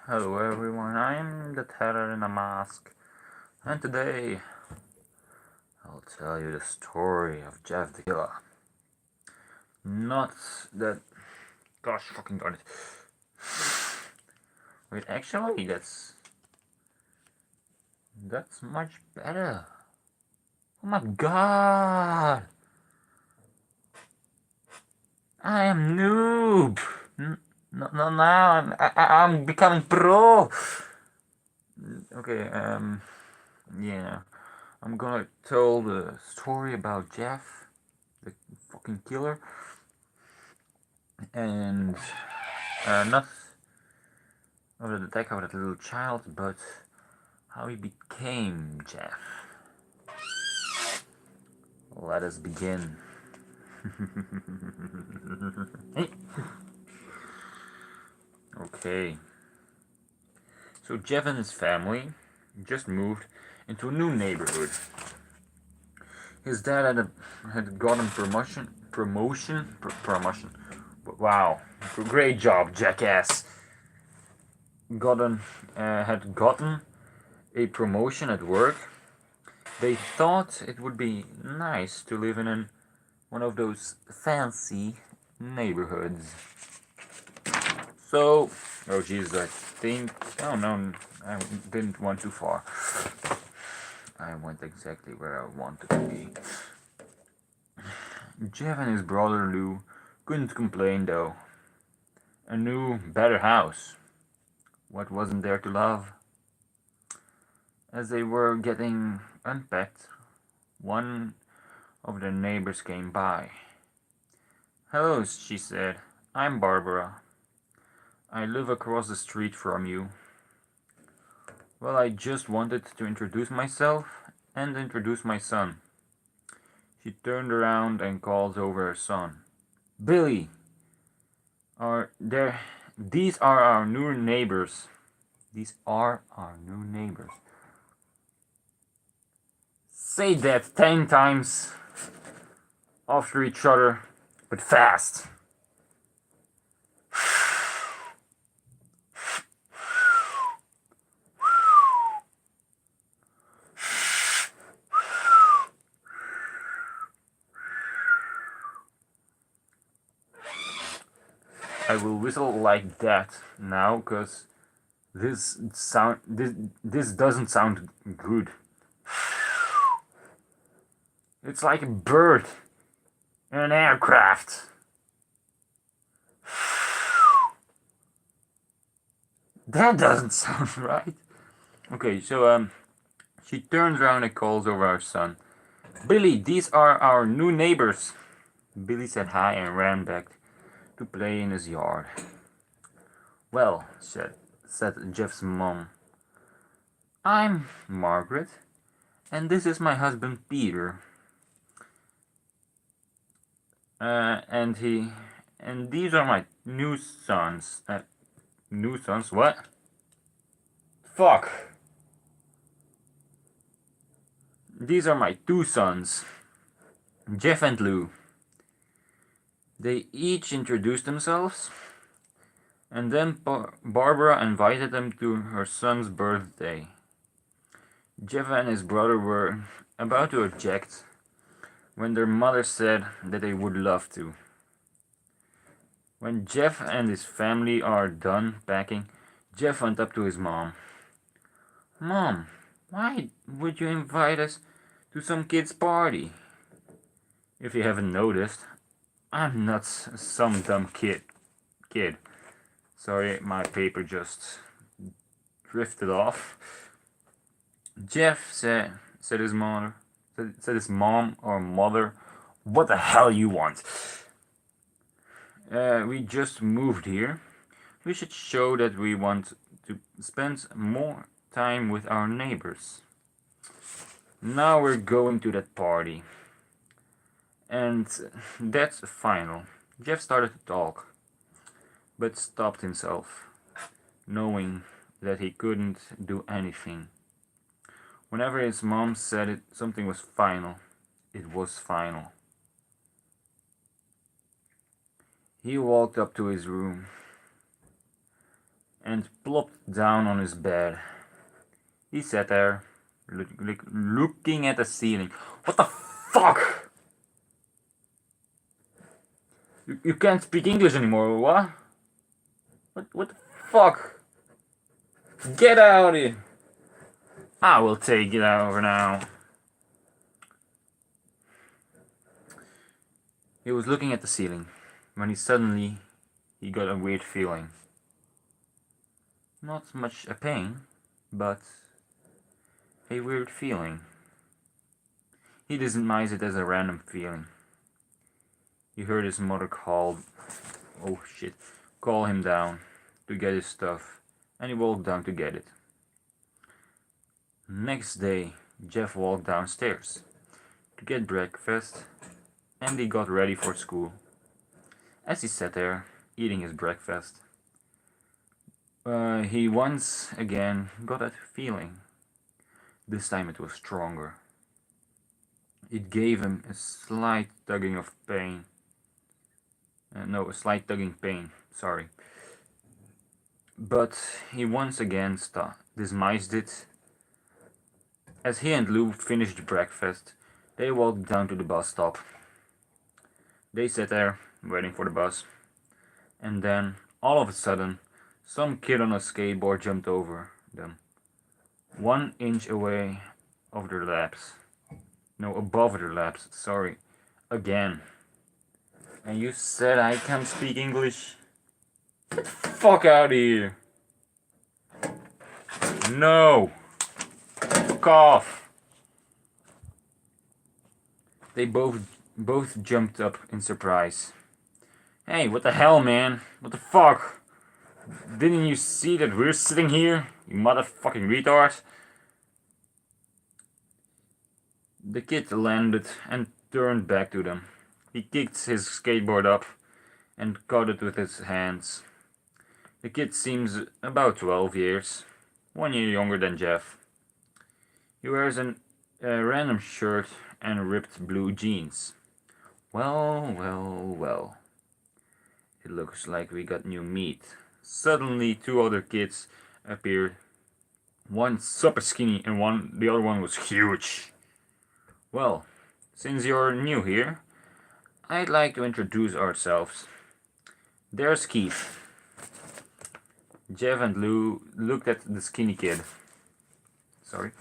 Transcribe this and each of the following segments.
Hello everyone, I'm the Terror in a Mask, and today I'll tell you the story of Jeff the Killer. Not that. Gosh fucking darn it. Wait, actually, that's much better. Oh my god! I am noob! No, now I'm becoming pro! Okay, yeah. I'm gonna tell the story about Jeff, the fucking killer, and not of the attack of that little child, but how he became Jeff. Let us begin. Okay, so Jeff and his family just moved into a new neighborhood. His dad had gotten promotion. Wow, great job, jackass. Had gotten a promotion at work. They thought it would be nice to live in one of those fancy neighborhoods. So, oh Jesus, I think, oh no, I didn't want too far. I went exactly where I wanted to be. Jeff and his brother Lou couldn't complain though. A new, better house. What wasn't there to love? As they were getting unpacked, one of their neighbors came by. "Hello," she said. "I'm Barbara. I live across the street from you." "Well, I just wanted to introduce myself and introduce my son." She turned around and called over her son. "Billy, these are our new neighbors. These are our new neighbors." Say that 10 times after each other, but fast. I will whistle like that now, cause this doesn't sound good. It's like a bird in an aircraft. That doesn't sound right. Okay, so she turns around and calls over our son. "Billy, these are our new neighbors." Billy said hi and ran back to play in his yard. "Well," said Jeff's mom, "I'm Margaret, and this is my husband Peter. And these are my new sons." New sons? What? Fuck. "These are my two sons, Jeff and Lou." They each introduced themselves, and then Barbara invited them to her son's birthday. Jeff and his brother were about to object when their mother said that they would love to. When Jeff and his family are done packing, Jeff went up to his mom. "Mom, why would you invite us to some kid's party?" "If you haven't noticed, I'm not some dumb kid. Sorry, my paper just drifted off." Jeff said his mom or mother, "What the hell you want? We just moved here. We should show that we want to spend more time with our neighbors. Now we're going to that party. And that's final." Jeff started to talk, but stopped himself, knowing that he couldn't do anything. Whenever his mom said something was final, it was final. He walked up to his room and plopped down on his bed. He sat there, looking at the ceiling. What the fuck? You can't speak English anymore, what? What the fuck? Get out of here! I will take it over now. He was looking at the ceiling when he got a weird feeling. Not much a pain, but a weird feeling. He dismissed it as a random feeling. He heard his mother call him down to get his stuff, and he walked down to get it. Next day, Jeff walked downstairs to get breakfast, and he got ready for school. As he sat there, eating his breakfast, he once again got that feeling. This time it was stronger. It gave him a slight tugging pain. Sorry. But he once again dismissed it. As he and Lou finished breakfast, they walked down to the bus stop. They sat there, waiting for the bus. And then, all of a sudden, some kid on a skateboard jumped over them. 1 inch away of their laps. No, above their laps, sorry. Again. And you said I can't speak English? Get the fuck out of here! No! Fuck off! They both jumped up in surprise. Hey, what the hell, man? What the fuck? Didn't you see that we're sitting here? You motherfucking retard! The kid landed and turned back to them. He kicked his skateboard up and caught it with his hands. The kid seems about 12 years, 1 year younger than Jeff. He wears a random shirt and ripped blue jeans. Well. It looks like we got new meat. Suddenly 2 other kids appeared. One super skinny and the other one was huge. Well, since you're new here, I'd like to introduce ourselves. There's Keith. Jeff and Lou looked at the skinny kid. Sorry,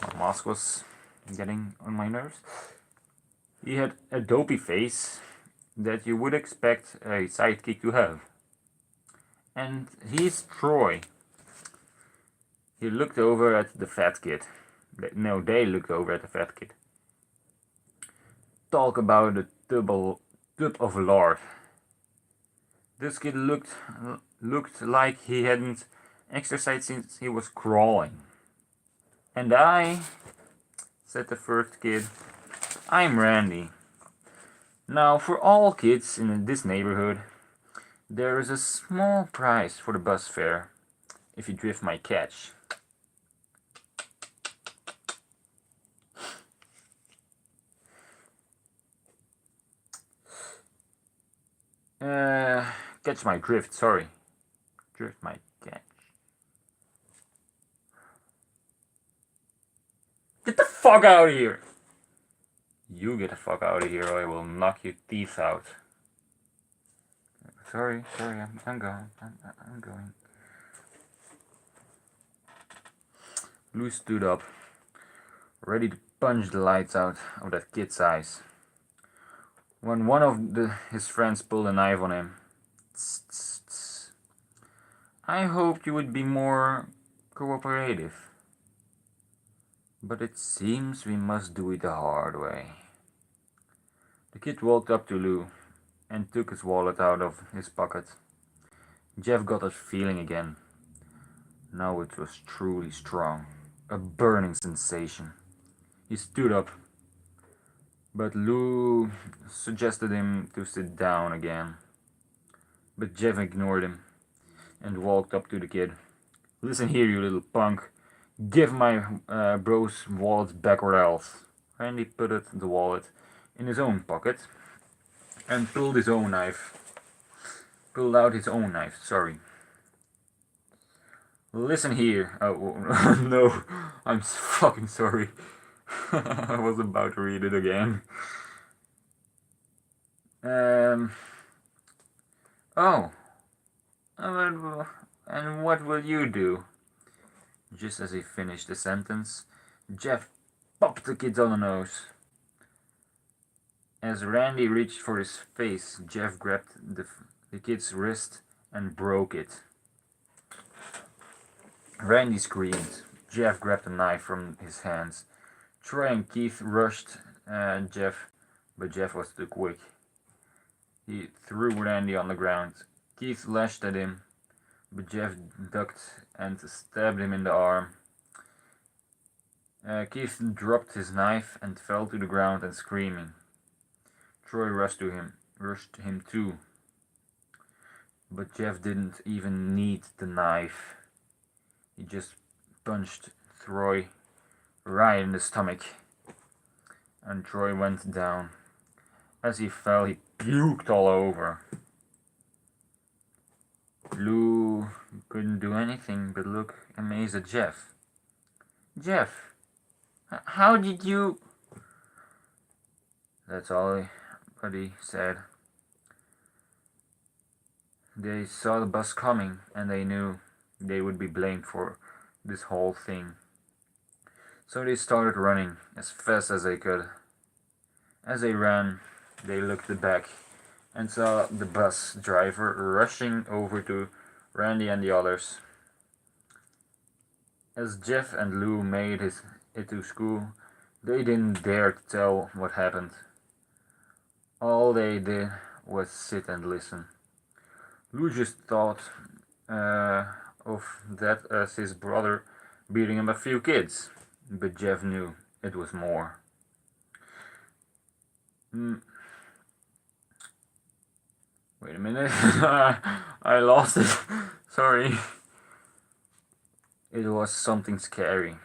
my mask was getting on my nerves. He had a dopey face that you would expect a sidekick to have. And he's Troy. He looked over at the fat kid. No, they looked over at the fat kid. Talk about a tub of lard. This kid looked like he hadn't exercised since he was crawling. And I, said the first kid, I'm Randy. Now, for all kids in this neighborhood, there is a small prize for the bus fare if you drift my catch. Catch my drift, sorry. Drift my catch. Get the fuck out of here! You get the fuck out of here or I will knock your teeth out. Sorry, I'm going. I'm going. Lou stood up, ready to punch the lights out of that kid's eyes. When one of his friends pulled a knife on him. Tss, tss, tss. I hoped you would be more cooperative. But it seems we must do it the hard way. The kid walked up to Lou and took his wallet out of his pocket. Jeff got that feeling again. Now it was truly strong. A burning sensation. He stood up, but Lou suggested him to sit down again. But Jeff ignored him and walked up to the kid. Listen here, you little punk. Give my bro's wallet back or else. Randy put the wallet in his own pocket and pulled out his own knife, sorry. Listen here. Oh, no. I'm fucking sorry. I was about to read it again. Um. Oh. And what will you do? Just as he finished the sentence, Jeff popped the kid on the nose. As Randy reached for his face, Jeff grabbed the kid's wrist and broke it. Randy screamed. Jeff grabbed a knife from his hands. Troy and Keith rushed Jeff, but Jeff was too quick. He threw Randy on the ground. Keith lashed at him, but Jeff ducked and stabbed him in the arm. Keith dropped his knife and fell to the ground and screaming. Troy rushed him too. But Jeff didn't even need the knife. He just punched Troy right in the stomach, and Troy went down. As he fell, he puked all over. Lou couldn't do anything but look amazed at Jeff. Jeff, how did you... That's all he said. They saw the bus coming, and they knew they would be blamed for this whole thing. So they started running as fast as they could. As they ran, they looked back and saw the bus driver rushing over to Randy and the others. As Jeff and Lou made it to school, they didn't dare to tell what happened. All they did was sit and listen. Lou just thought of that as his brother beating up a few kids, but Jeff knew it was more. Wait a minute, I lost it. Sorry. It was something scary.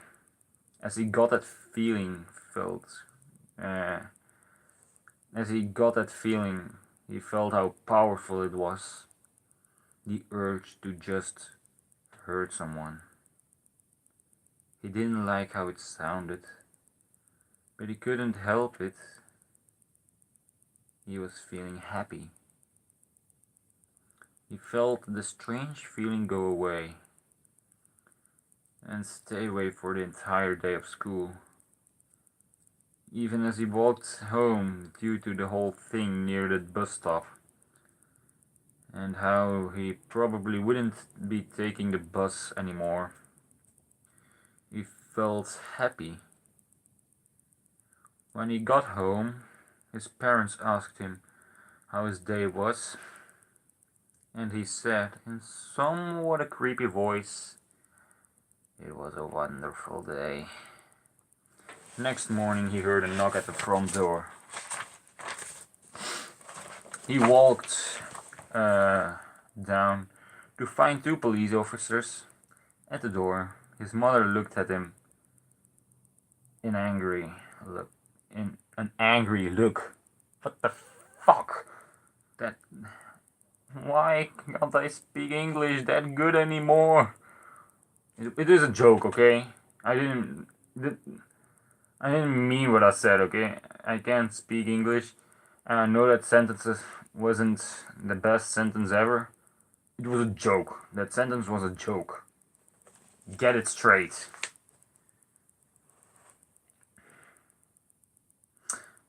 As he got that feeling, he felt how powerful it was. The urge to just hurt someone. He didn't like how it sounded, but he couldn't help it. He was feeling happy. He felt the strange feeling go away and stay away for the entire day of school. Even as he walked home due to the whole thing near the bus stop, and how he probably wouldn't be taking the bus anymore, he felt happy. When he got home, his parents asked him how his day was, and he said in somewhat a creepy voice, "It was a wonderful day." Next morning, he heard a knock at the front door. He walked down to find 2 police officers at the door. His mother looked at him in an angry look. What the fuck? Why can't I speak English that good anymore? It is a joke, okay? I didn't mean what I said, okay? I can't speak English. I know that sentence wasn't the best sentence ever. It was a joke. That sentence was a joke. Get it straight.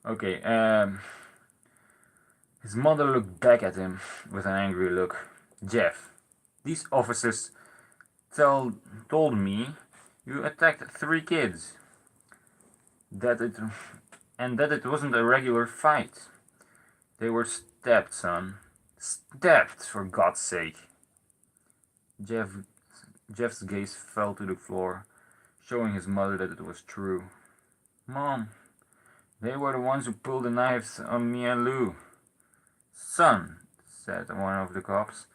Okay, his mother looked back at him with an angry look. "Jeff, these officers told me you attacked 3 kids. That it wasn't a regular fight. They were stabbed, son. Stabbed, for God's sake." Jeff's gaze fell to the floor, showing his mother that it was true. "Mom, they were the ones who pulled the knives on me and Lou." "Son," said one of the cops,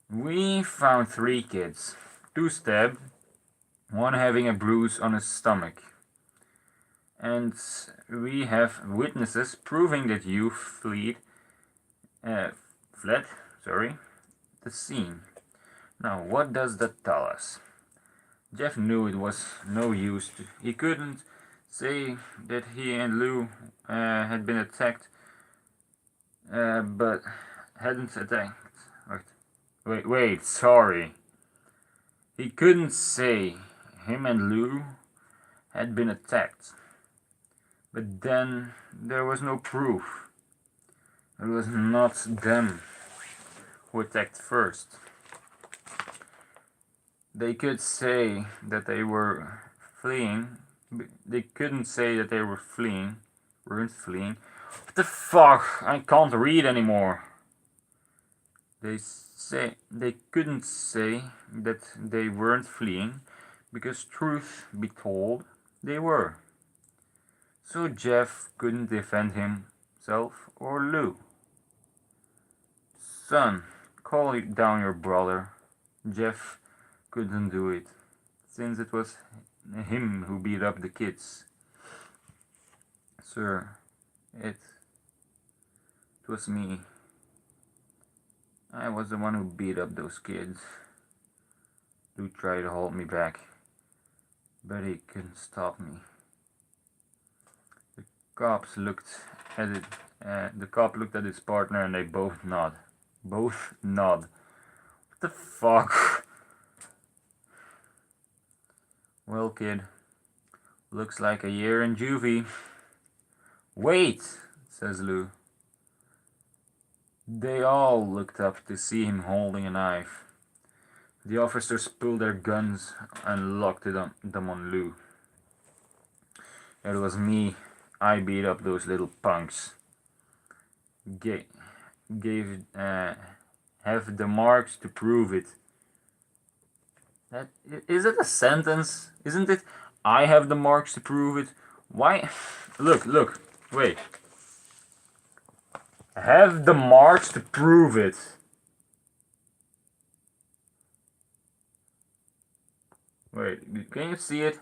"we found 3 kids. 2 stabbed, 1 having a bruise on his stomach. And we have witnesses proving that you fled the scene. Now, what does that tell us? Jeff knew it was no use. He couldn't say that he and Lou had been attacked, but hadn't attacked. Wait, sorry. He couldn't say him and Lou had been attacked. But then there was no proof. It was not them who attacked first. They could say that they were fleeing. They couldn't say that they were fleeing. Weren't fleeing. What the fuck? I can't read anymore. They couldn't say that they weren't fleeing, because truth be told, they were. So Jeff couldn't defend himself or Lou. Son, call down your brother. Jeff couldn't do it, since it was him who beat up the kids. Sir, it was me. I was the one who beat up those kids. Lou tried to hold me back, but he couldn't stop me. The cop looked at his partner and they both nod. Both nod. What the fuck? Well, kid, looks like a year in juvie. Wait, says Lou. They all looked up to see him holding a knife. The officers pulled their guns and locked them on Lou. It was me. I beat up those little punks. Have the marks to prove it. That is it a sentence? Isn't it? I have the marks to prove it. Why? Look. Wait. Have the marks to prove it. Wait, can you see it?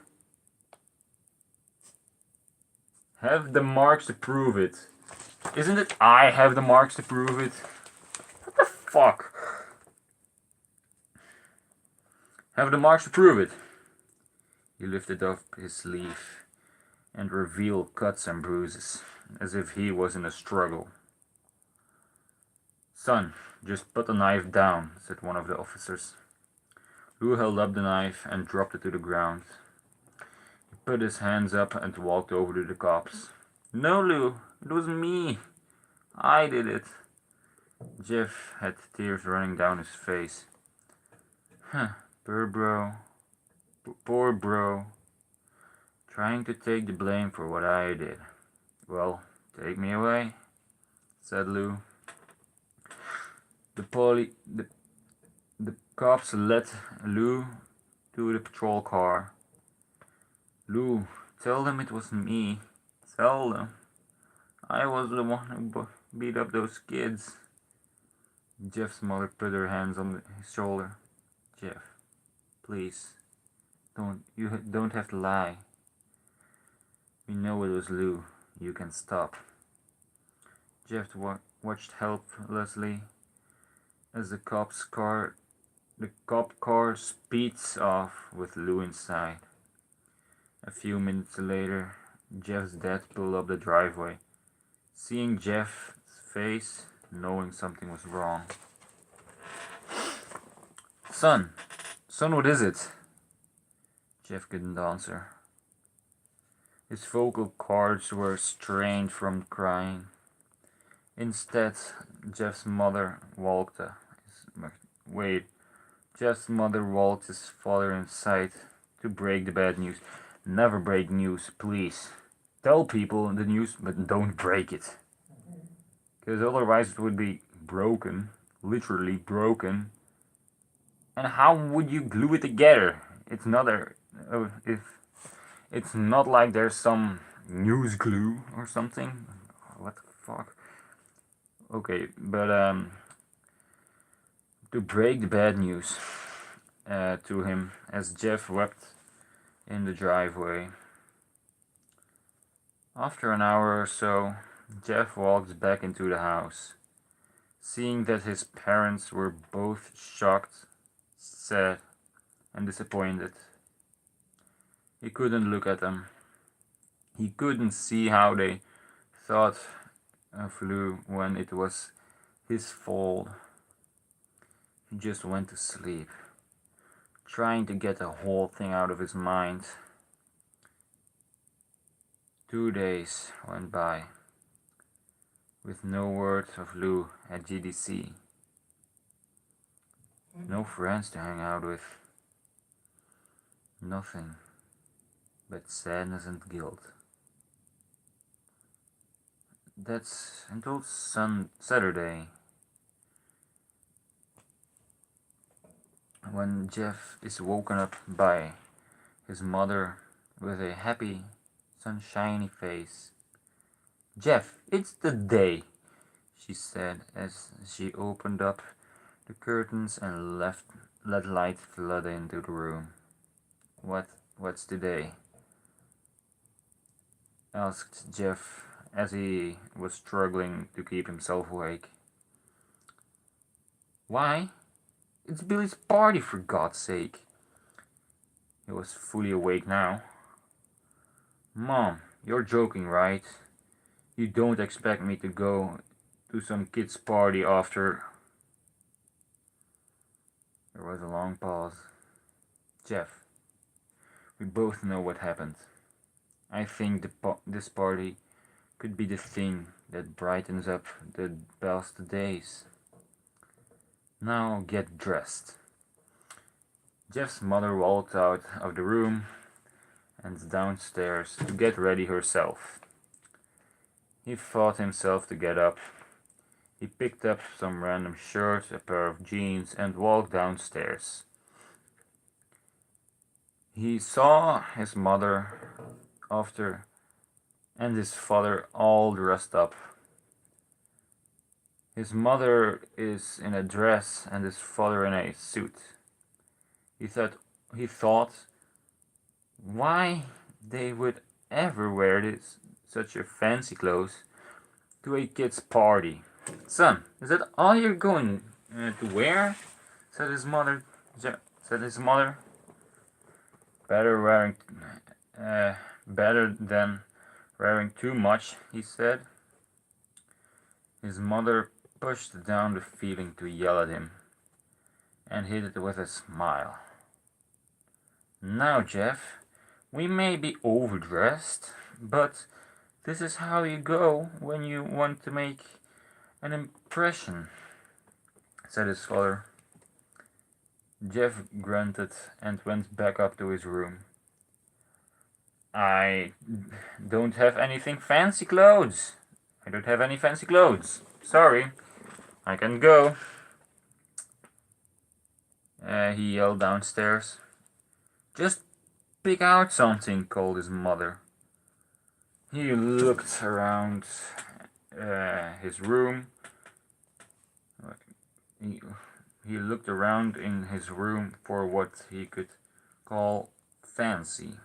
Have the marks to prove it. Isn't it I have the marks to prove it? What the fuck? Have the marks to prove it. He lifted up his sleeve and revealed cuts and bruises, as if he was in a struggle. Son, just put the knife down, said one of the officers. Lou held up the knife and dropped it to the ground. He put his hands up and walked over to the cops. No, Lou, it was me. I did it. Jeff had tears running down his face. Poor bro. Trying to take the blame for what I did. Well, take me away, said Lou. The cops led Lou to the patrol car. Lou, tell them it was me. Tell them. I was the one who beat up those kids. Jeff's mother put her hands on his shoulder. Jeff, please, you don't have to lie. We know it was Lou. You can stop. Jeff watched helplessly as the cop car speeds off with Lou inside. A few minutes later, Jeff's dad pulled up the driveway. Seeing Jeff's face, knowing something was wrong. Son, what is it? Jeff couldn't answer. His vocal cords were strained from crying. Instead, Jeff's mother walked his father inside to break the bad news. Never break news, please. Tell people the news, but don't break it. Because otherwise it would be broken, literally broken. And how would you glue it together? It's not like there's some news glue or something. What the fuck? Okay, but to break the bad news to him as Jeff wept in the driveway. After an hour or so, Jeff walked back into the house. Seeing that his parents were both shocked, sad and disappointed. He couldn't look at them. He couldn't see how they thought of Lou when it was his fault. He just went to sleep, trying to get the whole thing out of his mind. 2 days went by, with no word of Lou at GDC. No friends to hang out with. Nothing but sadness and guilt. That's until Saturday, when Jeff is woken up by his mother with a happy, sunshiny face. "Jeff, it's the day," she said as she opened up the curtains and let light flood into the room. What's today?" asked Jeff as he was struggling to keep himself awake. "Why? It's Billy's party, for God's sake." He was fully awake now. "Mom, you're joking, right? You don't expect me to go to some kid's party after..." There was a long pause. "Jeff, we both know what happened. I think this party could be the thing that brightens up the best days. Now get dressed." Jeff's mother walked out of the room and downstairs to get ready herself. He fought himself to get up. He picked up some random shirt, a pair of jeans, and walked downstairs. He saw his mother after and his father all dressed up. His mother is in a dress and his father in a suit. He thought why they would ever wear such a fancy clothes to a kid's party. "Son, is that all you're going to wear?" said his mother. Better than wearing too much," he said. His mother pushed down the feeling to yell at him and hid it with a smile. "Now, Jeff, we may be overdressed, but this is how you go when you want to make an impression," said his father. Jeff grunted and went back up to his room. I don't have anything fancy clothes. I don't have any fancy clothes. Sorry, I can go," he yelled downstairs. "Just pick out something," called his mother. He looked around his room. He looked around in his room for what he could call fancy.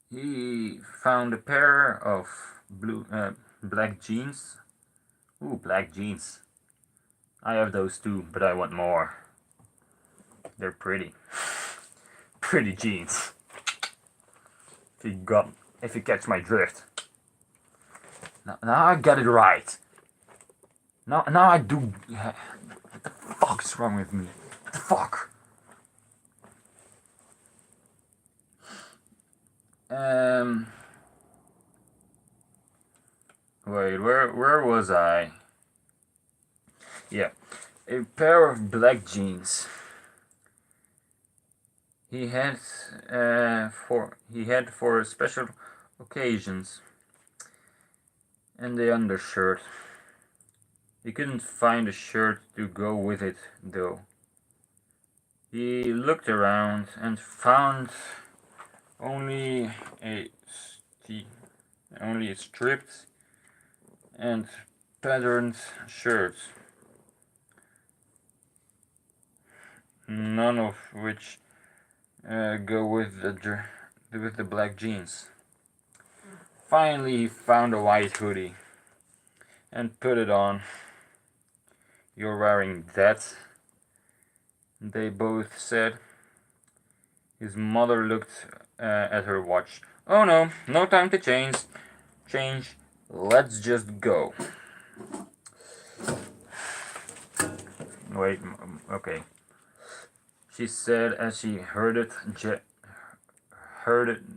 He found a pair of black jeans. Ooh, black jeans. I have those too, but I want more. They're pretty. Pretty jeans. If you catch my drift. Now I got it right. Now I do. What the fuck's wrong with me? What the fuck? Wait, where was I? Yeah, a pair of black jeans. He had for special occasions, and the undershirt. He couldn't find a shirt to go with it, though. He looked around and found only a stripped and patterned shirt, none of which go with the black jeans. Finally, he found a white hoodie and put it on. "You're wearing that?" they both said. His mother looked at her watch. "Oh no, no time to change. Let's just go." Wait, okay. She said as she heard it,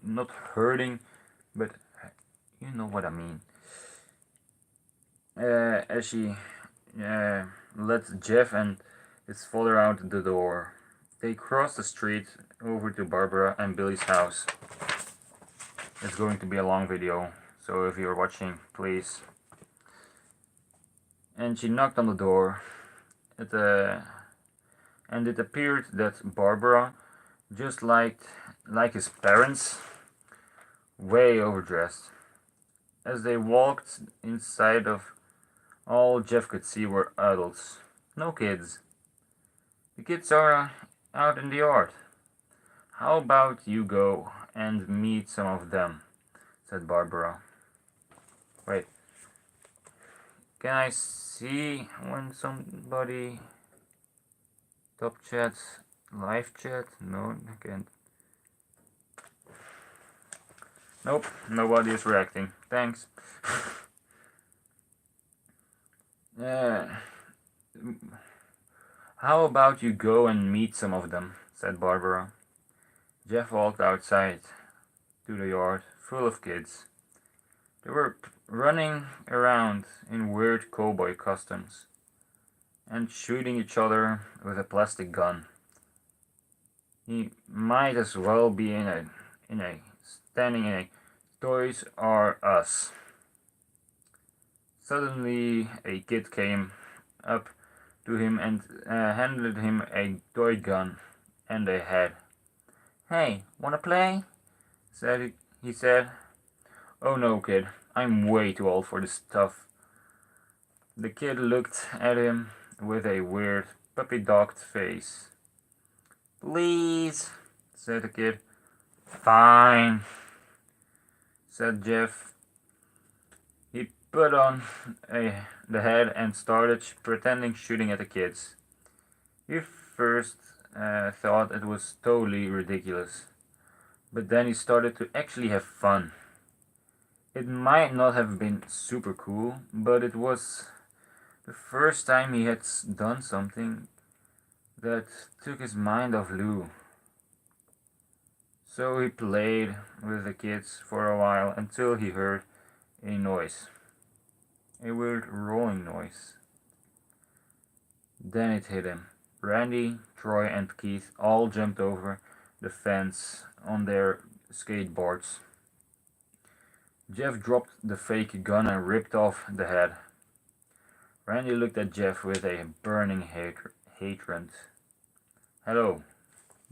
not hurting, but you know what I mean. As she let Jeff and his father out the door. They crossed the street over to Barbara and Billy's house. It's going to be a long video, so if you're watching, please. And she knocked on the door. And it appeared that Barbara, just like his parents, way overdressed. As they walked inside of, all Jeff could see were adults, no kids. "The kids are out in the yard. How about you go and meet some of them?" said Barbara. Wait, can I see when somebody top chats, live chat? No, I can't. Nope, nobody is reacting. Thanks. How about you go and meet some of them, said Barbara. Jeff walked outside to the yard, full of kids. They were running around in weird cowboy costumes and shooting each other with a plastic gun. He might as well be standing in a Toys R Us. Suddenly, a kid came up to him and handed him a toy gun and a hat. "Hey, wanna play?" he said. "Oh no, kid, I'm way too old for this stuff." The kid looked at him with a weird puppy dog face. "Please," said the kid. "Fine," said Jeff. He put on the head and started pretending shooting at the kids. He first thought it was totally ridiculous, but then he started to actually have fun. It might not have been super cool, but it was the first time he had done something that took his mind off Lou. So he played with the kids for a while until he heard a noise. A weird rolling noise. Then it hit him. Randy, Troy, and Keith all jumped over the fence on their skateboards. Jeff dropped the fake gun and ripped off the head. Randy looked at Jeff with a burning hatred. "Hello,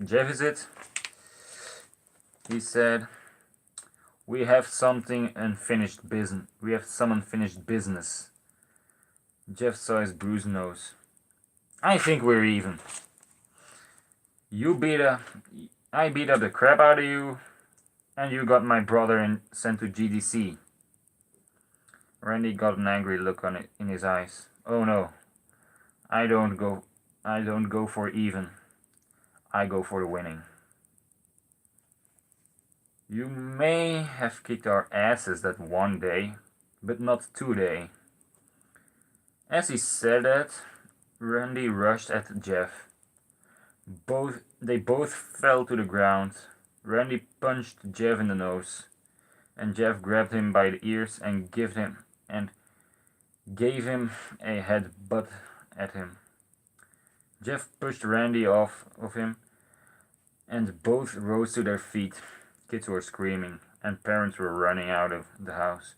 Jeff, is it?" he said. We have some unfinished business. Jeff saw his bruised nose. "I think we're even. I beat up the crap out of you, and you got my brother sent to GDC." Randy got an angry look in his eyes. "Oh no, I don't go for even. I go for the winning. You may have kicked our asses that one day, but not today." As he said that, Randy rushed at Jeff. They both fell to the ground. Randy punched Jeff in the nose, and Jeff grabbed him by the ears and gave him a headbutt at him. Jeff pushed Randy off of him, and both rose to their feet. Kids were screaming, and parents were running out of the house.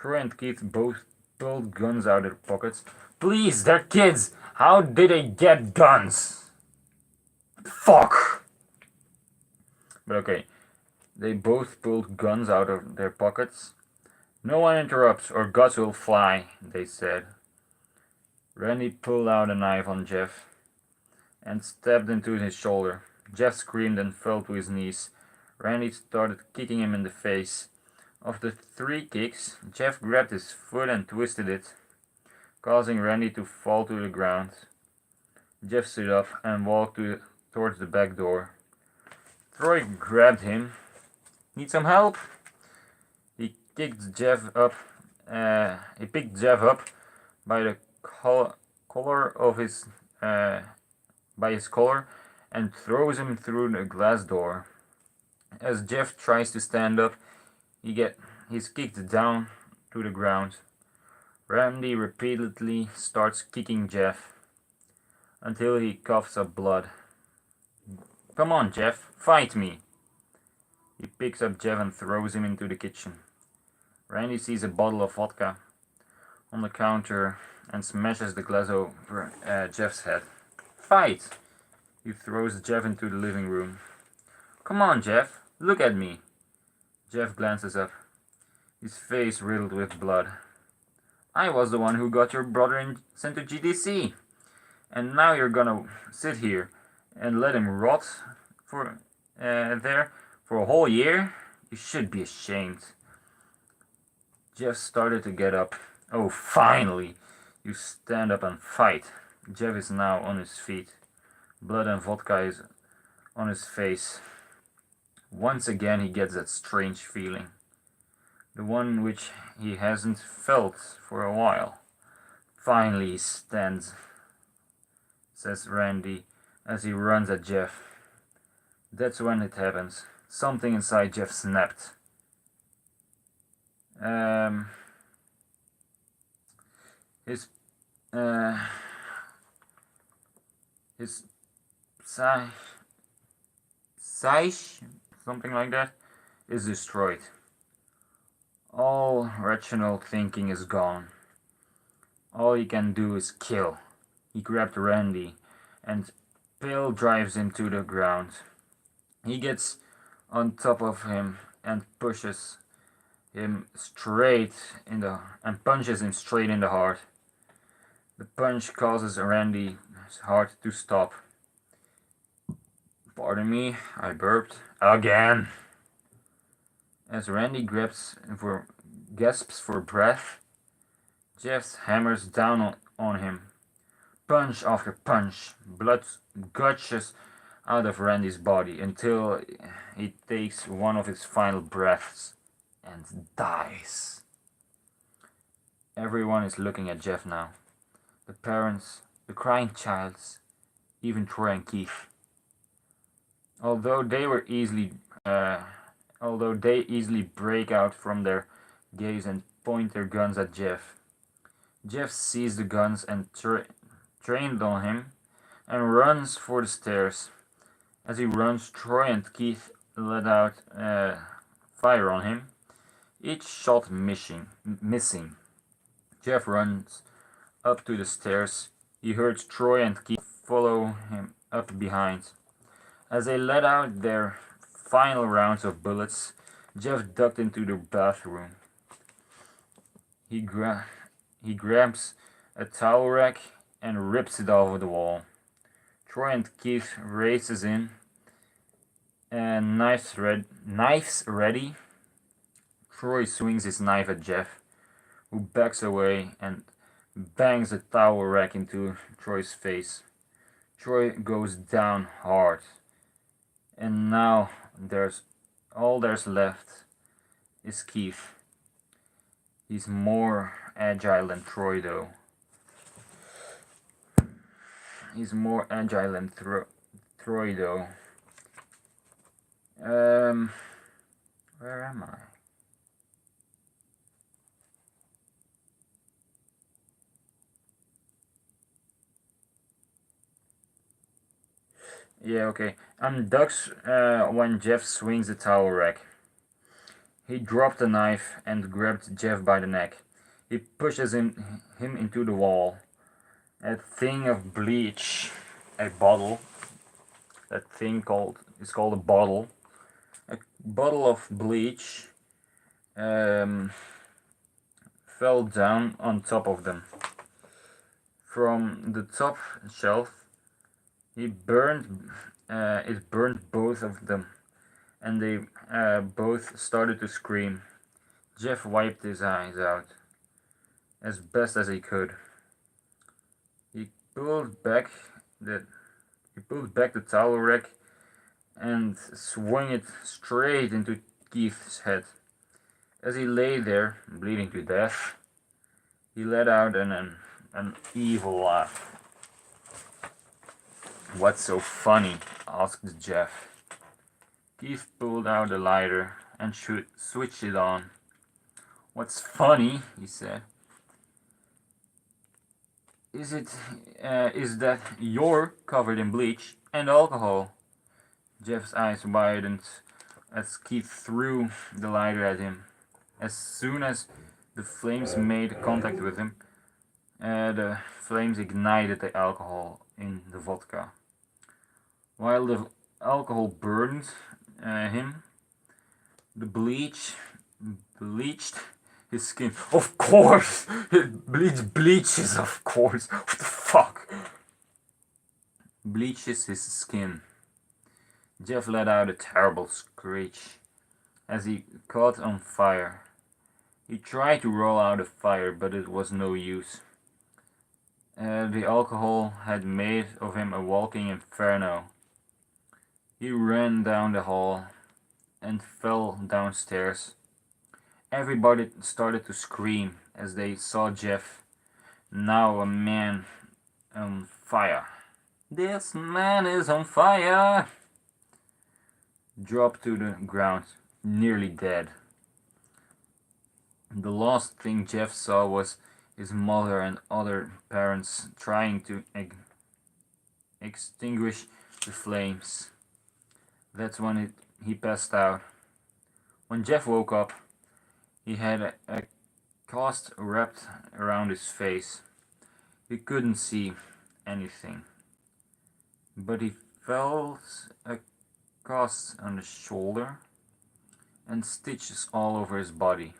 Troy and Keith both pulled guns out of their pockets. "Please, they're kids! How did they get guns?" Fuck! But okay, they both pulled guns out of their pockets. "No one interrupts or guts will fly," they said. Randy pulled out a knife on Jeff and stabbed into his shoulder. Jeff screamed and fell to his knees. Randy started kicking him in the face. Of the 3 kicks, Jeff grabbed his foot and twisted it, causing Randy to fall to the ground. Jeff stood up and walked towards the back door. Troy grabbed him. Need some help? He kicked Jeff up. He picked Jeff up by the collar of his collar and throws him through the glass door. As Jeff tries to stand up, he's kicked down to the ground. Randy repeatedly starts kicking Jeff until he coughs up blood. Come on, Jeff, fight me! He picks up Jeff and throws him into the kitchen. Randy sees a bottle of vodka on the counter and smashes the glass over Jeff's head. Fight! He throws Jeff into the living room. Come on, Jeff, look at me. Jeff glances up, his face riddled with blood. I was the one who got your brother sent to GDC. And now you're gonna sit here and let him rot there for a whole year? You should be ashamed. Jeff started to get up. Oh, finally! You stand up and fight. Jeff is now on his feet. Blood and vodka is on his face. Once again he gets that strange feeling. The one which he hasn't felt for a while. Finally he stands, says Randy as he runs at Jeff. That's when it happens. Something inside Jeff snapped. His size, something like that, is destroyed. All rational thinking is gone. All he can do is kill. He grabbed Randy and pile drives him to the ground. He gets on top of him and pushes him straight and punches him straight in the heart. The punch causes Randy's heart to stop. Pardon me, I burped again. As Randy gasps for breath, Jeff hammers down on him. Punch after punch, blood gushes out of Randy's body until he takes one of his final breaths and dies. Everyone is looking at Jeff now. The parents, the crying childs, even Troy and Keith. Although they easily break out from their gaze and point their guns at Jeff. Jeff sees the guns and trained on him and runs for the stairs. As he runs, Troy and Keith let out fire on him, each shot missing. Jeff runs up to the stairs. He heard Troy and Keith follow him up behind. As they let out their final rounds of bullets, Jeff ducked into the bathroom. He grabs a towel rack and rips it off the wall. Troy and Keith races in, and knives ready. Troy swings his knife at Jeff, who backs away and bangs the towel rack into Troy's face. Troy goes down hard, and now there's left is Keith. He's more agile than Troy, though. He's more agile than Troy, though. Where am I? Yeah, okay. Ducks when Jeff swings the towel rack. He dropped the knife and grabbed Jeff by the neck. He pushes him into the wall. A thing of bleach, a bottle. That thing is called a bottle. A bottle of bleach fell down on top of them. From the top shelf, it burned both of them, and they both started to scream. Jeff wiped his eyes out as best as he could. He pulled back the towel rack and swung it straight into Keith's head. As he lay there, bleeding to death, he let out an evil laugh. "What's so funny?" asked Jeff. Keith pulled out the lighter and switched it on. "What's funny," he said, is that you're covered in bleach and alcohol." Jeff's eyes widened as Keith threw the lighter at him. As soon as the flames made contact with him, the flames ignited the alcohol in the vodka. While the alcohol burned him, the bleach bleached his skin. Of course! Bleaches, of course! What the fuck? Bleaches his skin. Jeff let out a terrible screech as he caught on fire. He tried to roll out of fire, but it was no use. The alcohol had made of him a walking inferno. He ran down the hall and fell downstairs. Everybody started to scream as they saw Jeff, now a man on fire. "This man is on fire!" Dropped to the ground, nearly dead. The last thing Jeff saw was his mother and other parents trying to extinguish the flames. That's when he passed out. When Jeff woke up, he had a cast wrapped around his face. He couldn't see anything, but he felt a cast on his shoulder and stitches all over his body.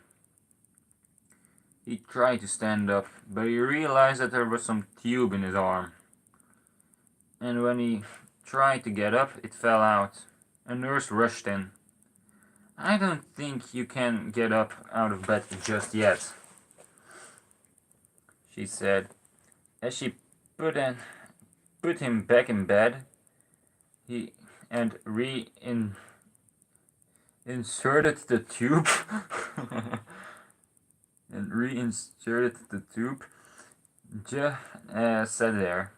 He tried to stand up, but he realized that there was some tube in his arm. And when he tried to get up, it fell out. A nurse rushed in. "I don't think you can get up out of bed just yet," she said. As she put him back in bed, and reinserted the tube Jeff sat there,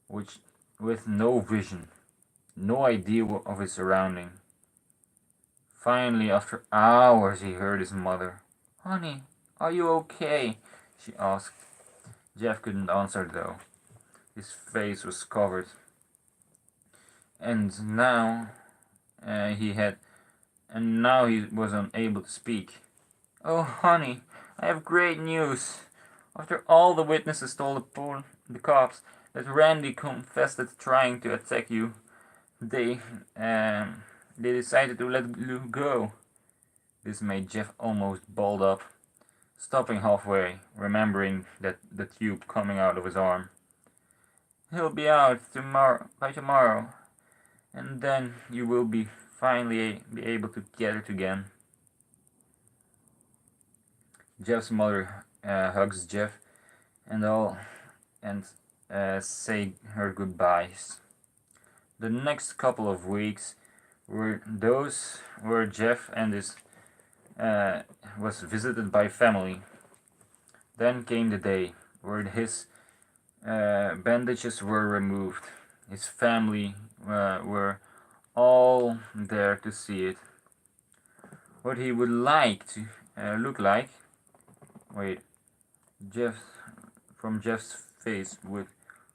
with no vision, no idea of his surrounding. Finally, after hours, he heard his mother. "Honey, are you okay?" she asked. Jeff couldn't answer though. His face was covered. And now he was unable to speak. "Oh, honey, I have great news. After all the witnesses told the cops that Randy confessed to trying to attack you, they decided to let you go." This made Jeff almost balled up, stopping halfway, remembering that the tube coming out of his arm. "He'll be out by tomorrow, and then you will finally be able to get it again." Jeff's mother hugs Jeff and say her goodbyes. The next couple of weeks were those where Jeff and his was visited by family. Then came the day where his bandages were removed. His family were all there to see it. What he would like to look like, Jeff's face would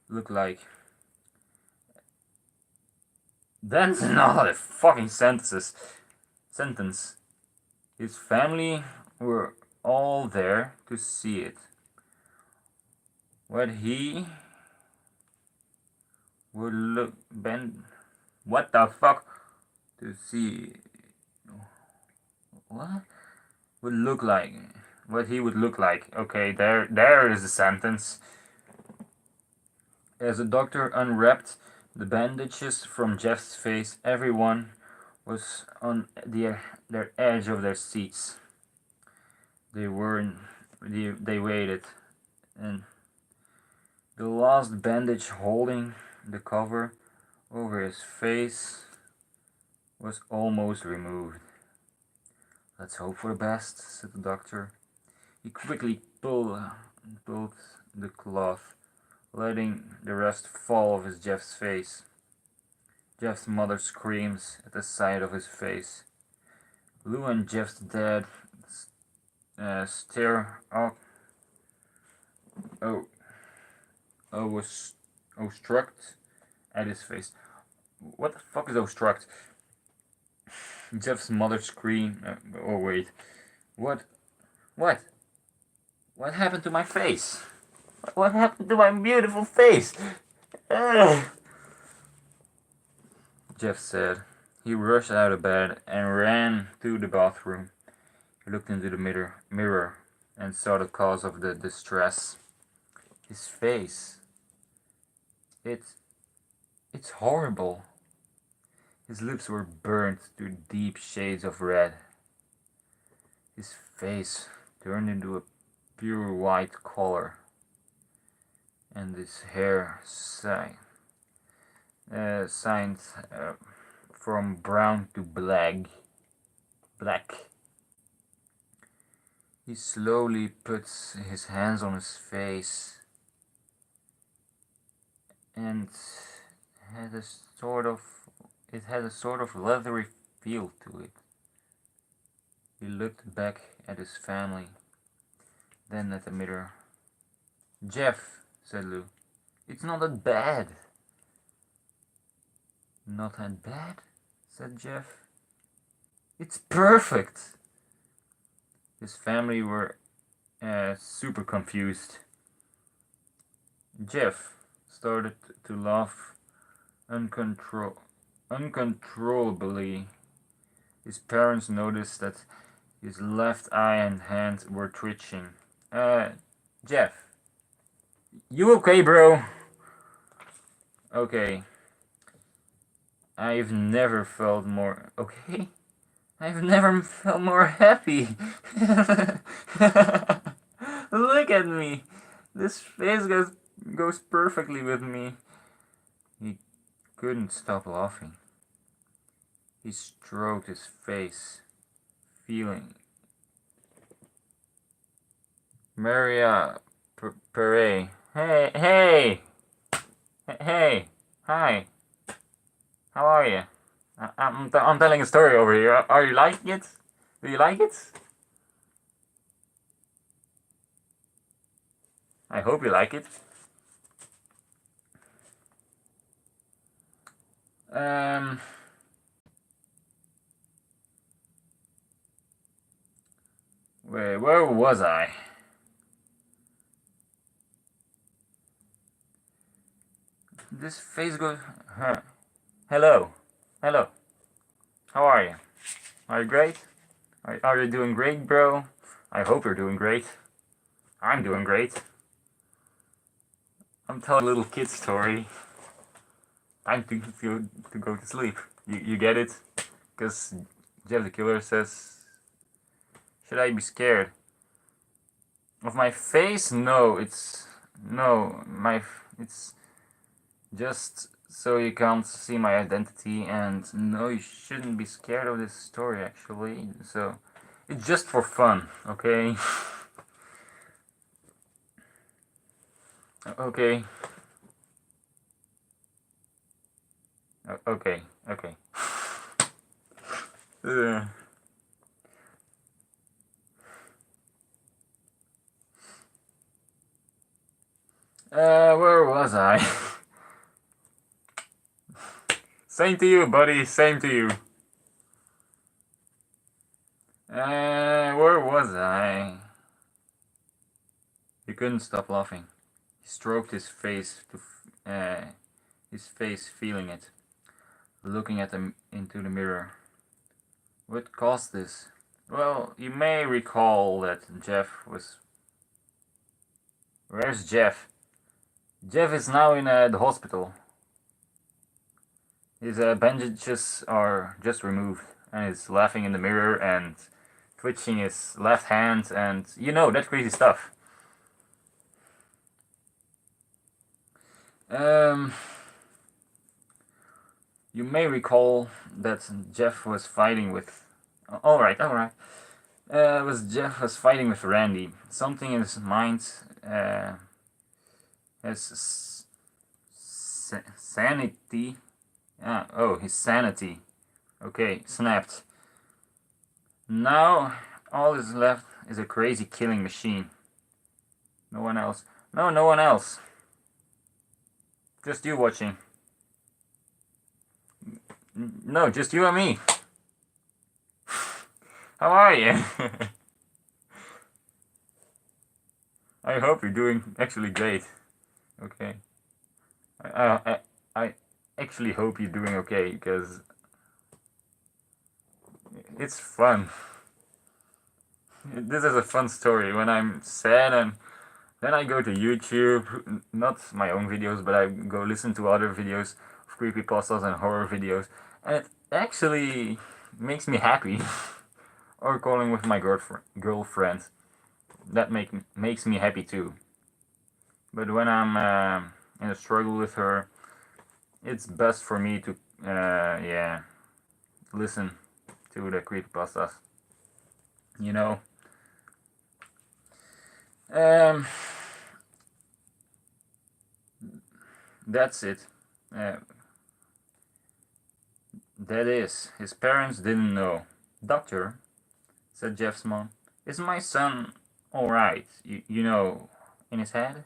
look like. That's not a fucking sentence. His family were all there to see it. What he would look what the fuck to see what would look like what he would look like. Okay, there is the sentence. As the doctor unwrapped the bandages from Jeff's face, everyone was on their edge of their seats. They weren't. They waited, and the last bandage holding the cover over his face was almost removed. "Let's hope for the best," said the doctor. He quickly pulled the cloth, letting the rest fall off Jeff's face. Jeff's mother screams at the sight of his face. Lou and Jeff's dad stare up. Oh, was struck at his face. What the fuck is struck? Jeff's mother screamed. Oh wait, what? What? What happened to my face? What happened to my beautiful face? Ugh. Jeff said. He rushed out of bed and ran to the bathroom. He looked into the mirror and saw the cause of the distress. His face. It's horrible. His lips were burnt to deep shades of red. His face turned into a pure white color, and his hair signed from brown to black. He slowly puts his hands on his face and had a sort of leathery feel to it. He looked back at his family, then at the mirror. "Jeff," said Lou, "it's not that bad." "Not that bad?" said Jeff. "It's perfect." His family were super confused. Jeff started to laugh uncontrollably. His parents noticed that his left eye and hand were twitching. Jeff, you okay, bro?" "Okay. I've never felt more okay. I've never felt more happy." "Look at me. This face goes perfectly with me." He couldn't stop laughing. He stroked his face, feeling. "Maria Pere. Hey, hi. How are you? I'm telling a story over here. Are you liking it? Do you like it? I hope you like it. Where was I? This face goes. Hello. How are you? Are you great? Are you doing great, bro? I hope you're doing great. I'm doing great. I'm telling a little kid story. Time to go to sleep. You get it? Because Jeff the Killer says, should I be scared of my face? No, it's just so you can't see my identity, and no, you shouldn't be scared of this story actually. So it's just for fun, okay? Okay. Okay. Where was I? Same to you, buddy. Same to you. Where was I? He couldn't stop laughing. He stroked his face feeling it, looking at him into the mirror. What caused this? Well, you may recall that Jeff was. Where's Jeff? Jeff is now in the hospital. His bandages are just removed, and he's laughing in the mirror and twitching his left hand, and you know, that crazy stuff. You may recall that Jeff was fighting with. Alright. Jeff was fighting with Randy. Something in his mind his sanity. His sanity. Okay, snapped. Now all is left is a crazy killing machine. No one else. No one else. Just you watching. No, just you and me. How are you? I hope you're doing actually great. Okay. I actually hope you're doing okay, because it's fun. This is a fun story. When I'm sad, and then I go to YouTube, not my own videos, but I go listen to other videos of creepypastas and horror videos, and it actually makes me happy. Or calling with my girlfriend. That makes me happy too. But when I'm in a struggle with her, it's best for me to listen to the creepypastas. You know. That's it. That is, his parents didn't know. Doctor, said Jeff's mom, is my son alright, you know, in his head?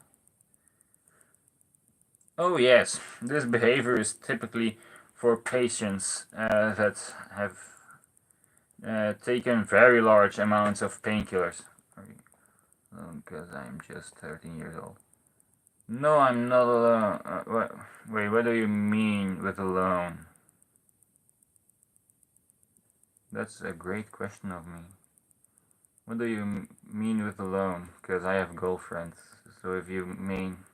Oh yes, this behavior is typically for patients that have taken very large amounts of painkillers. Because I'm just 13 years old. No, I'm not alone. Wait, what do you mean with alone? That's a great question of me. What do you mean with alone? Because I have girlfriends. So if you mean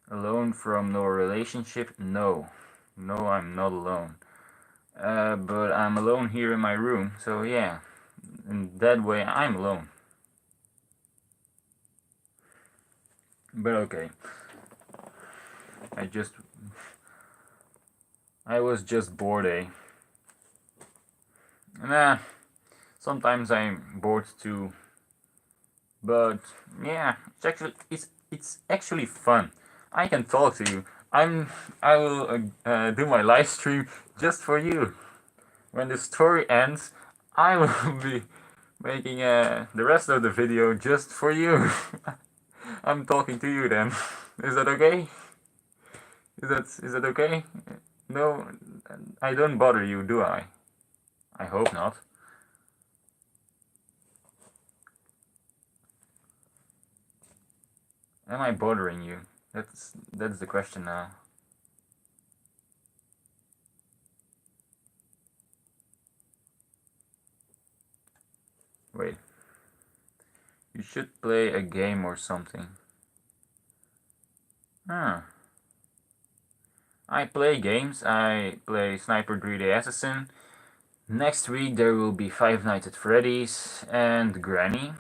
alone from no relationship, no. No, I'm not alone. But I'm alone here in my room, so yeah. In that way, I'm alone. But okay. I was just bored, eh? Nah, sometimes I'm bored too. But yeah, it's actually fun. I can talk to you. I will do my live stream just for you. When the story ends, I will be making the rest of the video just for you. I'm talking to you then. Is that okay? Is that okay? No, I don't bother you, do I? I hope not. Am I bothering you? That's the question now. Wait. You should play a game or something. Huh. I play games. I play Sniper 3D Assassin. Next week there will be Five Nights at Freddy's and Granny.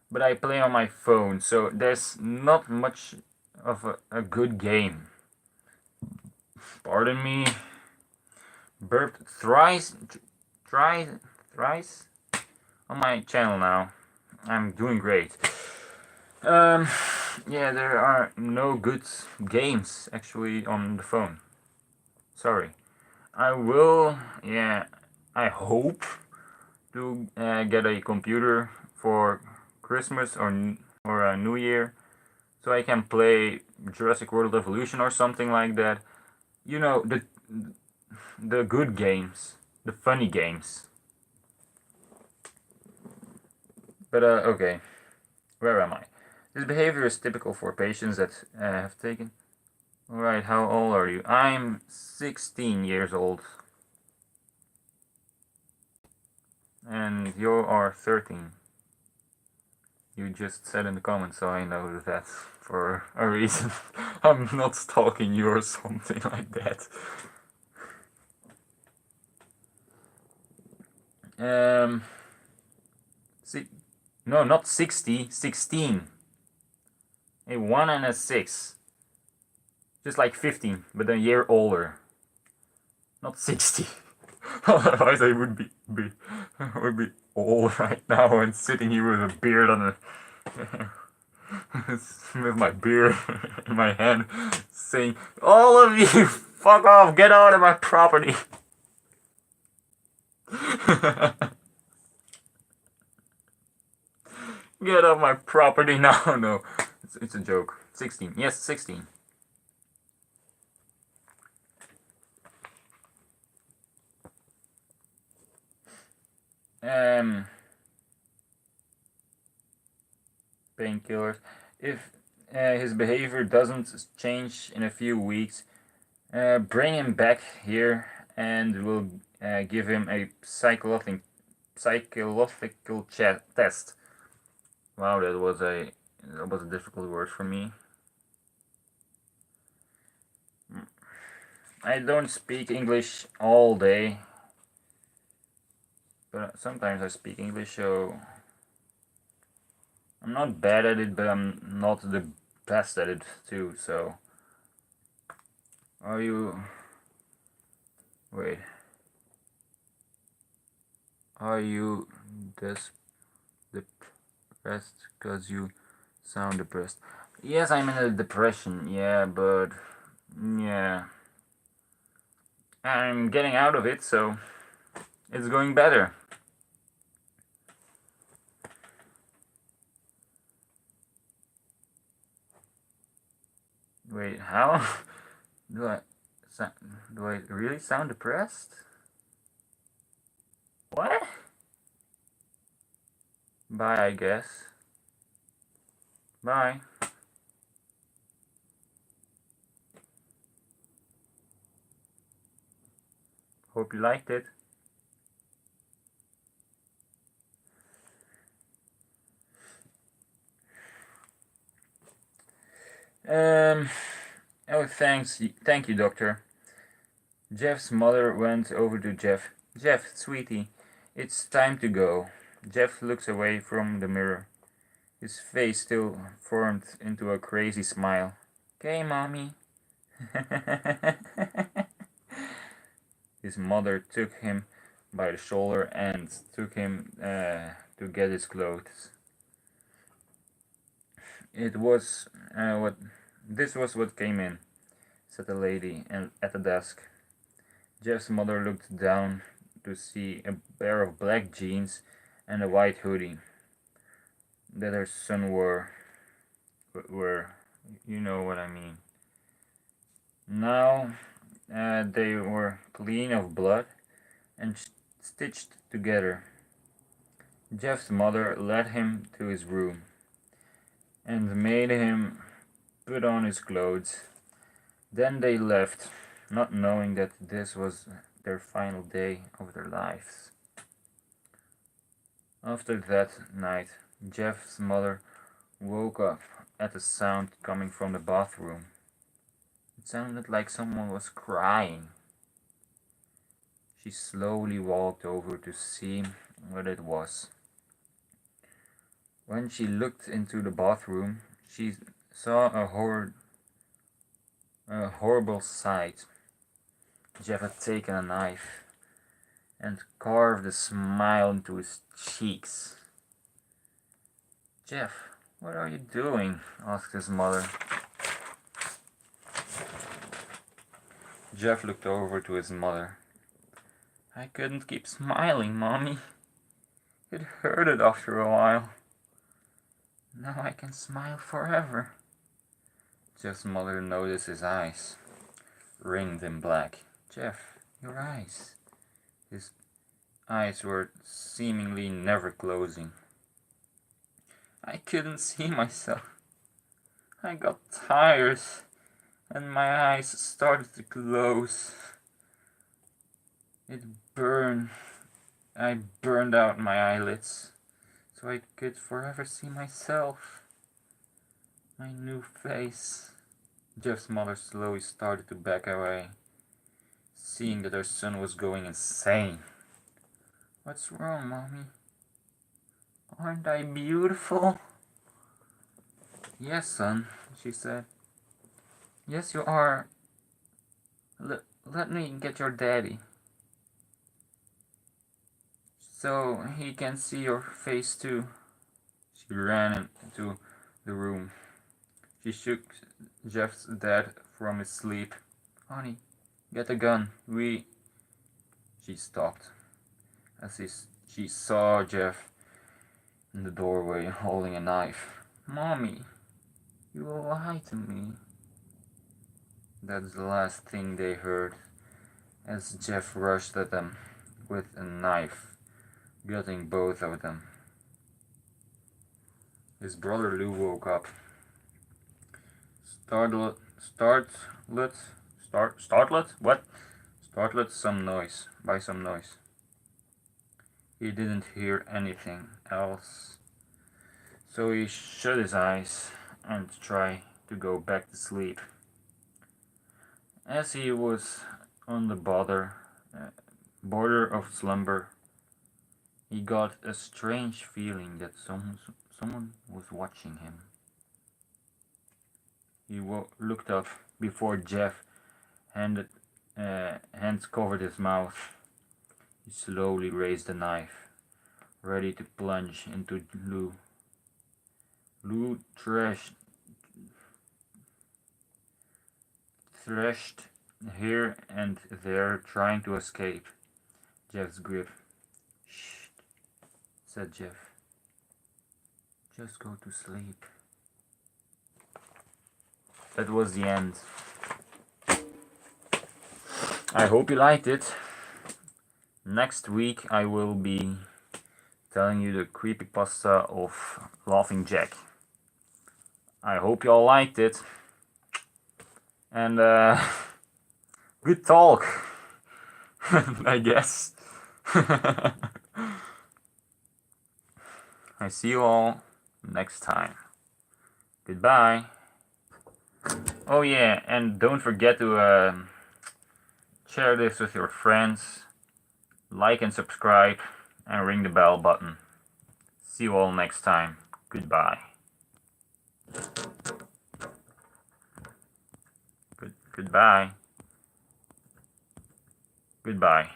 But I play on my phone, so there's not much of a good game. Pardon me. Burped thrice on my channel now. I'm doing great. Yeah, there are no good games actually on the phone. Sorry. I will, I hope to get a computer for Christmas or New Year, so I can play Jurassic World Evolution or something like that. You know, the good games, the funny games. But okay, where am I? This behavior is typical for patients that have taken. Alright, how old are you? I'm 16 years old. And you are 13. You just said in the comments, so I know that for a reason. I'm not stalking you or something like that. No, not 60, 16. A 1 and a 6. Just like 15, but a year older. Not 60. Otherwise I would be old right now and sitting here with a beard on a with my beard in my hand saying, all of you, fuck off, get out of my property. Get off my property now. No, it's a joke. 16. Yes, 16. Painkillers. If his behavior doesn't change in a few weeks, bring him back here and we'll give him a psychological test. Wow, that was a difficult word for me. I don't speak English all day, but sometimes I speak English, so I'm not bad at it, but I'm not the best at it too, so... Are you... Wait. Are you depressed? Because you sound depressed. Yes, I'm in a depression, yeah, but... Yeah. I'm getting out of it, so... It's going better. Wait, how? Do I really sound depressed? What? Bye, I guess. Bye. Hope you liked it. Oh, thank you, doctor. Jeff's mother went over to Jeff. Jeff, sweetie, it's time to go. Jeff looks away from the mirror. His face still formed into a crazy smile. Okay, mommy. His mother took him by the shoulder and took him to get his clothes. This was what came in, said the lady at the desk. Jeff's mother looked down to see a pair of black jeans and a white hoodie that her son wore. You know what I mean. Now they were clean of blood and stitched together. Jeff's mother led him to his room and made him put on his clothes. Then they left, not knowing that this was their final day of their lives. After that night, Jeff's mother woke up at a sound coming from the bathroom. It sounded like someone was crying. She slowly walked over to see what it was. When she looked into the bathroom, she saw a horrible sight. Jeff had taken a knife and carved a smile into his cheeks. Jeff, what are you doing? Asked his mother. Jeff looked over to his mother. I couldn't keep smiling, Mommy. It hurted after a while. Now I can smile forever. Jeff's mother noticed his eyes, ringed in black. Jeff, your eyes. His eyes were seemingly never closing. I couldn't see myself. I got tired, and my eyes started to close. It burned. I burned out my eyelids, so I could forever see myself. My new face. Jeff's mother slowly started to back away, seeing that her son was going insane. What's wrong, Mommy? Aren't I beautiful? Yes, son, she said. Yes, you are. Let me get your daddy, so he can see your face too. She ran into the room. She shook Jeff's dad from his sleep. Honey, get a gun. She stopped as she saw Jeff in the doorway holding a knife. Mommy, you will lie to me. That's the last thing they heard as Jeff rushed at them with a knife, gutting both of them. His brother Lou woke up, startled. What? Startled by some noise. He didn't hear anything else, so he shut his eyes and tried to go back to sleep. As he was on the border of slumber, he got a strange feeling that someone was watching him. He looked up before Jeff hands covered his mouth. He slowly raised the knife, ready to plunge into Lou. Lou threshed here and there, trying to escape Jeff's grip. Shh, said Jeff. Just go to sleep. That was the end. I hope you liked it. Next week I will be telling you the creepypasta of Laughing Jack. I hope you all liked it. And good talk, I guess. I see you all next time. Goodbye. Oh yeah, and don't forget to share this with your friends, like and subscribe, and ring the bell button. See you all next time. Goodbye. Goodbye. Goodbye.